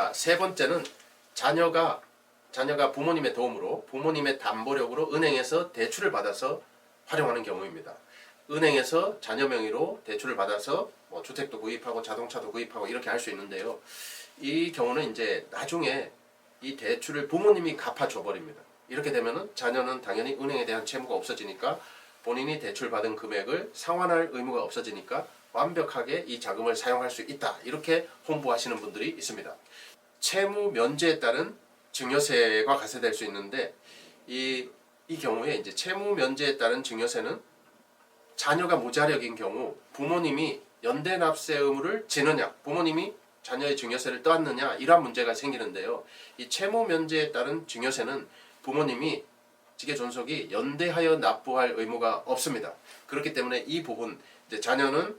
자, 세 번째는 자녀가 부모님의 도움으로 부모님의 담보력으로 은행에서 대출을 받아서 활용하는 경우입니다. 은행에서 자녀 명의로 대출을 받아서 뭐 주택도 구입하고 자동차도 구입하고 이렇게 할 수 있는데요. 이 경우는 이제 나중에 이 대출을 부모님이 갚아줘 버립니다. 이렇게 되면은 자녀는 당연히 은행에 대한 채무가 없어지니까 본인이 대출받은 금액을 상환할 의무가 없어지니까 완벽하게 이 자금을 사용할 수 있다. 이렇게 홍보하시는 분들이 있습니다. 채무 면제에 따른 증여세가 과세될 수 있는데 이 경우에 이제 채무 면제에 따른 증여세는 자녀가 무자력인 경우 부모님이 연대 납세 의무를 지느냐, 부모님이 자녀의 증여세를 떠안느냐 이러한 문제가 생기는데요. 이 채무 면제에 따른 증여세는 부모님이 직계존속이 연대하여 납부할 의무가 없습니다. 그렇기 때문에 이 부분 이제 자녀는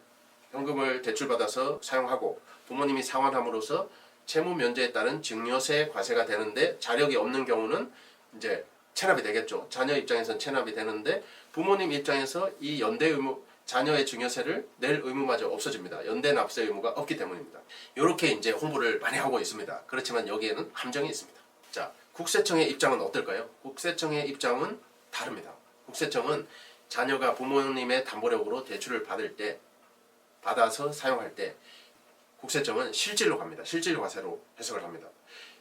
현금을 대출받아서 사용하고 부모님이 상환함으로써 채무 면제에 따른 증여세 과세가 되는데 자력이 없는 경우는 이제 체납이 되겠죠. 자녀 입장에서는 체납이 되는데 부모님 입장에서 이 연대 의무, 자녀의 증여세를 낼 의무마저 없어집니다. 연대 납세 의무가 없기 때문입니다. 이렇게 이제 홍보를 많이 하고 있습니다. 그렇지만 여기에는 함정이 있습니다. 자, 국세청의 입장은 어떨까요? 국세청의 입장은 다릅니다. 국세청은 자녀가 부모님의 담보력으로 대출을 받아서 사용할 때 국세청은 실질로 갑니다. 실질 과세로 해석을 합니다.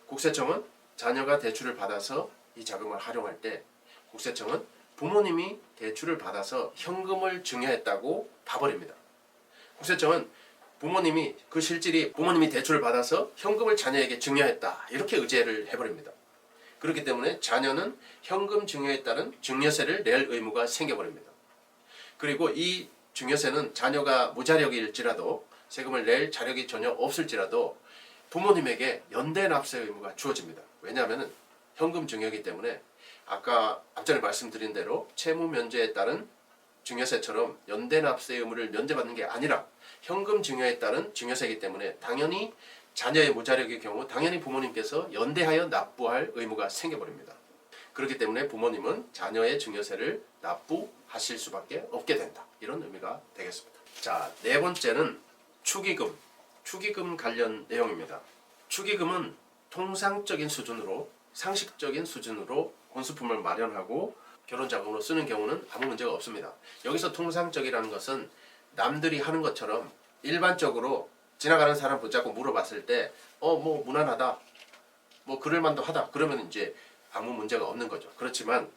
국세청은 자녀가 대출을 받아서 이 자금을 활용할 때 국세청은 부모님이 대출을 받아서 현금을 증여했다고 봐버립니다. 국세청은 부모님이 그 실질이 부모님이 대출을 받아서 현금을 자녀에게 증여했다 이렇게 의제를 해버립니다. 그렇기 때문에 자녀는 현금 증여에 따른 증여세를 낼 의무가 생겨버립니다. 그리고 이 증여세는 자녀가 무자력일지라도 세금을 낼 자력이 전혀 없을지라도 부모님에게 연대 납세 의무가 주어집니다. 왜냐하면 현금 증여이기 때문에 아까 앞전에 말씀드린 대로 채무 면제에 따른 증여세처럼 연대 납세 의무를 면제받는 게 아니라 현금 증여에 따른 증여세이기 때문에 당연히 자녀의 무자력의 경우 당연히 부모님께서 연대하여 납부할 의무가 생겨버립니다. 그렇기 때문에 부모님은 자녀의 증여세를 납부하실 수밖에 없게 된다. 이런 의미가 되겠습니다. 자, 네 번째는 축의금 관련 내용입니다. 축의금은 통상적인 수준으로 상식적인 수준으로 혼수품을 마련하고 결혼자금으로 쓰는 경우는 아무 문제가 없습니다. 여기서 통상적이라는 것은 남들이 하는 것처럼 일반적으로 지나가는 사람 붙잡고 물어봤을 때 뭐 무난하다, 뭐 그럴만도 하다 그러면 이제 아무 문제가 없는 거죠. 그렇지만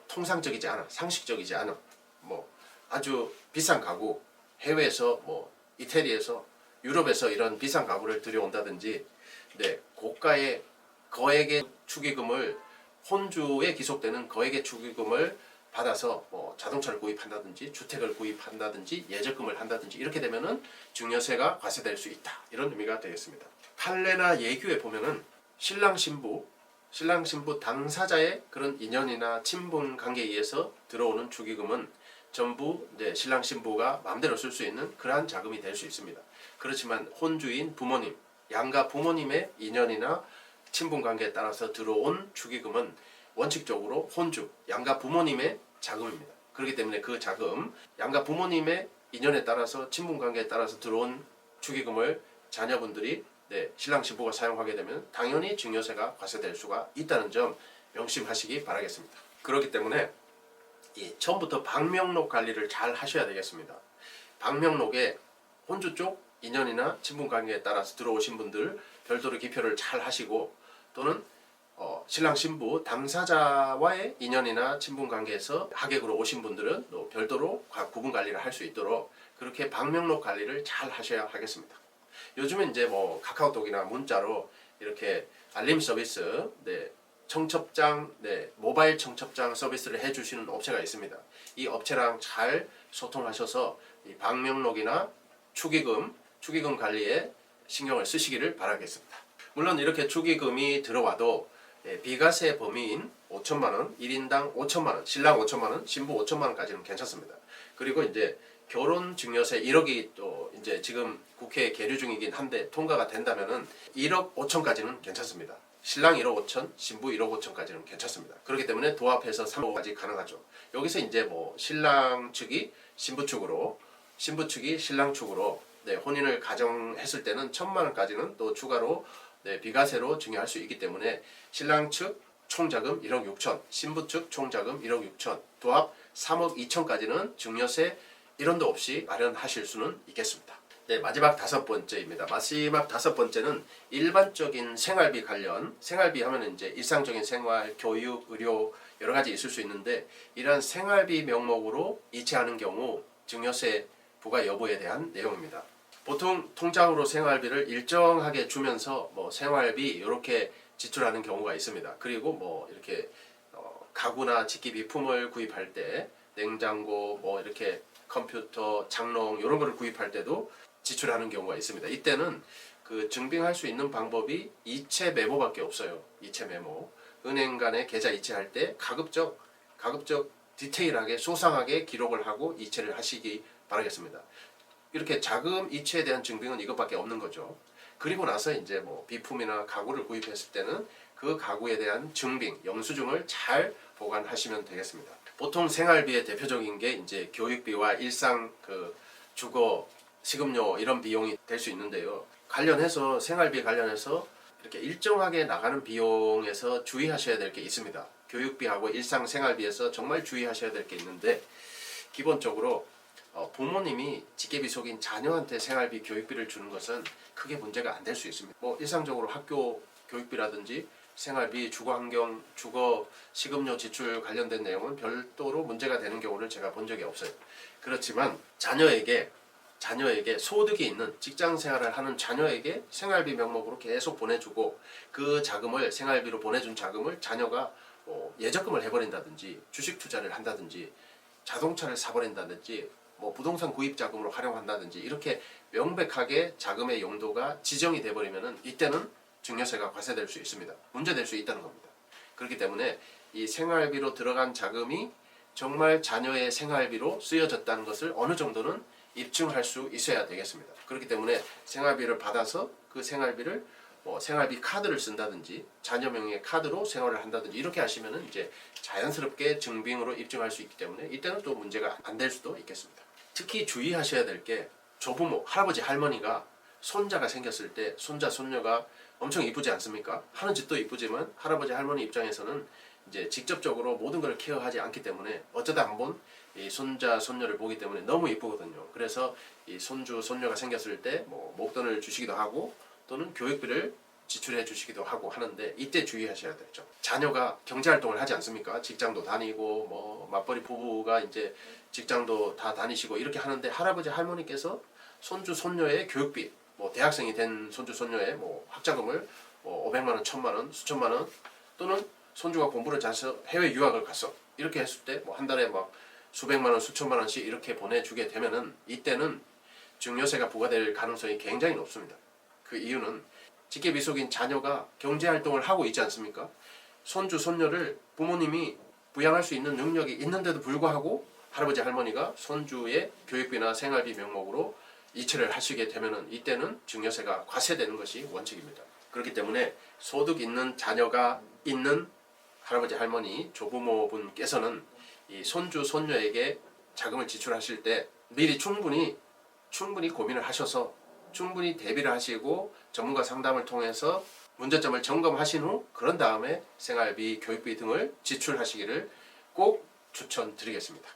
통상적이지 않아, 상식적이지 않아, 뭐 아주 비싼 가구, 해외에서 뭐 이태리에서 유럽에서 이런 비싼 가구를 들여온다든지 고가의 거액의 축의금을 혼주에 기속되는 거액의 축의금을 받아서 뭐 자동차를 구입한다든지 주택을 구입한다든지 예적금을 한다든지 이렇게 되면은 증여세가 과세될 수 있다. 이런 의미가 되겠습니다. 판례나 예규에 보면은 신랑 신부 당사자의 그런 인연이나 친분 관계에 의해서 들어오는 축의금은 전부 신랑 신부가 마음대로 쓸 수 있는 그러한 자금이 될 수 있습니다. 그렇지만 혼주인 부모님, 양가 부모님의 인연이나 친분 관계에 따라서 들어온 축의금은 원칙적으로 혼주, 양가 부모님의 자금입니다. 그렇기 때문에 그 자금, 양가 부모님의 인연에 따라서 친분 관계에 따라서 들어온 축의금을 자녀분들이 신랑 신부가 사용하게 되면 당연히 증여세가 과세될 수가 있다는 점 명심하시기 바라겠습니다. 그렇기 때문에 처음부터 방명록 관리를 잘 하셔야 되겠습니다. 방명록에 혼주 쪽 인연이나 친분 관계에 따라서 들어오신 분들 별도로 기표를 잘 하시고 또는 신랑 신부 당사자와의 인연이나 친분 관계에서 하객으로 오신 분들은 또 별도로 구분 관리를 할 수 있도록 그렇게 방명록 관리를 잘 하셔야 하겠습니다. 요즘은 이제 뭐 카카오톡이나 문자로 이렇게 알림 서비스, 청첩장, 모바일 청첩장 서비스를 해주시는 업체가 있습니다. 이 업체랑 잘 소통하셔서 이 방명록이나 축의금 관리에 신경을 쓰시기를 바라겠습니다. 물론 이렇게 축의금이 들어와도 비과세 범위인 5천만원, 1인당 5천만원, 신랑 5천만원, 신부 5천만원까지는 괜찮습니다. 그리고 이제 결혼 증여세 1억이 또 이제 지금 국회에 계류 중이긴 한데 통과가 된다면은 1억 5천까지는 괜찮습니다. 신랑 1억 5천, 신부 1억 5천까지는 괜찮습니다. 그렇기 때문에 도합해서 3억까지 가능하죠. 여기서 이제 뭐 신랑 측이 신부 측으로, 신부 측이 신랑 측으로 혼인을 가정했을 때는 1,000만 원까지는 또 추가로 네, 비과세로 증여할 수 있기 때문에 신랑 측 총자금 1억 6천, 신부 측 총자금 1억 6천, 도합 3억 2천까지는 증여세 1원도 없이 마련하실 수는 있겠습니다. 네, 마지막 5번째입니다. 마지막 5번째는 일반적인 생활비 관련, 생활비 하면 이제 일상적인 생활, 교육, 의료 여러 가지 있을 수 있는데 이러한 생활비 명목으로 이체하는 경우 증여세 부과 여부에 대한 내용입니다. 보통 통장으로 생활비를 일정하게 주면서 뭐 생활비 이렇게 지출하는 경우가 있습니다. 그리고 뭐 이렇게 가구나 직기 비품을 구입할 때 냉장고 뭐 이렇게 컴퓨터, 장롱 이런 거를 구입할 때도 지출하는 경우가 있습니다. 이때는 그 증빙할 수 있는 방법이 이체 메모밖에 없어요. 이체 메모. 은행 간에 계좌 이체할 때 가급적 디테일하게 소상하게 기록을 하고 이체를 하시기 바라겠습니다. 이렇게 자금 이체에 대한 증빙은 이것밖에 없는 거죠. 그리고 나서 이제 뭐 비품이나 가구를 구입했을 때는 그 가구에 대한 증빙, 영수증을 잘 보관하시면 되겠습니다. 보통 생활비의 대표적인 게 이제 교육비와 일상 그 주거, 식음료 이런 비용이 될 수 있는데요. 관련해서 생활비 관련해서 이렇게 일정하게 나가는 비용에서 주의하셔야 될 게 있습니다. 교육비하고 일상 생활비에서 정말 주의하셔야 될 게 있는데 기본적으로 부모님이 직계비 속인 자녀한테 생활비, 교육비를 주는 것은 크게 문제가 안 될 수 있습니다. 뭐 일상적으로 학교 교육비라든지 생활비, 주거환경, 주거, 식음료 지출 관련된 내용은 별도로 문제가 되는 경우를 제가 본 적이 없어요. 그렇지만 자녀에게 소득이 있는 직장 생활을 하는 자녀에게 생활비 명목으로 계속 보내주고 그 자금을 생활비로 보내준 자금을 자녀가 예적금을 해버린다든지 주식 투자를 한다든지 자동차를 사버린다든지 뭐 부동산 구입 자금으로 활용한다든지 이렇게 명백하게 자금의 용도가 지정이 돼버리면은 이때는 증여세가 과세될 수 있습니다. 문제될 수 있다는 겁니다. 그렇기 때문에 이 생활비로 들어간 자금이 정말 자녀의 생활비로 쓰여졌다는 것을 어느 정도는 입증할 수 있어야 되겠습니다. 그렇기 때문에 생활비를 받아서 그 생활비를 생활비 카드를 쓴다든지 자녀 명의의 카드로 생활을 한다든지 이렇게 하시면은 이제 자연스럽게 증빙으로 입증할 수 있기 때문에 이때는 또 문제가 안 될 수도 있겠습니다. 특히 주의하셔야 될 게 조부모, 할아버지, 할머니가 손자가 생겼을 때 손자, 손녀가 엄청 이쁘지 않습니까? 하는 짓도 이쁘지만 할아버지, 할머니 입장에서는 이제 직접적으로 모든 걸 케어하지 않기 때문에 어쩌다 한번 이 손자, 손녀를 보기 때문에 너무 이쁘거든요. 그래서 이 손주, 손녀가 생겼을 때 뭐 목돈을 주시기도 하고 또는 교육비를 지출해 주시기도 하고 하는데 이때 주의하셔야 되죠. 자녀가 경제활동을 하지 않습니까? 직장도 다니고 뭐 맞벌이 부부가 이제 직장도 다 다니시고 이렇게 하는데 할아버지, 할머니께서 손주, 손녀의 교육비 뭐 대학생이 된 손주, 손녀의 뭐 학자금을 500만 원, 1000만 원, 수천만 원 또는 손주가 공부를 잘해서 해외 유학을 갔어. 이렇게 했을 때 뭐 한 달에 막 수백만 원, 수천만 원씩 이렇게 보내주게 되면은 이때는 증여세가 부과될 가능성이 굉장히 높습니다. 그 이유는 직계 비속인 자녀가 경제활동을 하고 있지 않습니까? 손주, 손녀를 부모님이 부양할 수 있는 능력이 있는데도 불구하고 할아버지, 할머니가 손주의 교육비나 생활비 명목으로 이체를 하시게 되면은 이때는 증여세가 과세되는 것이 원칙입니다. 그렇기 때문에 소득 있는 자녀가 있는 할아버지, 할머니, 조부모분께서는 이 손주, 손녀에게 자금을 지출하실 때 미리 충분히 고민을 하셔서 충분히 대비를 하시고 전문가 상담을 통해서 문제점을 점검하신 후 그런 다음에 생활비, 교육비 등을 지출하시기를 꼭 추천드리겠습니다.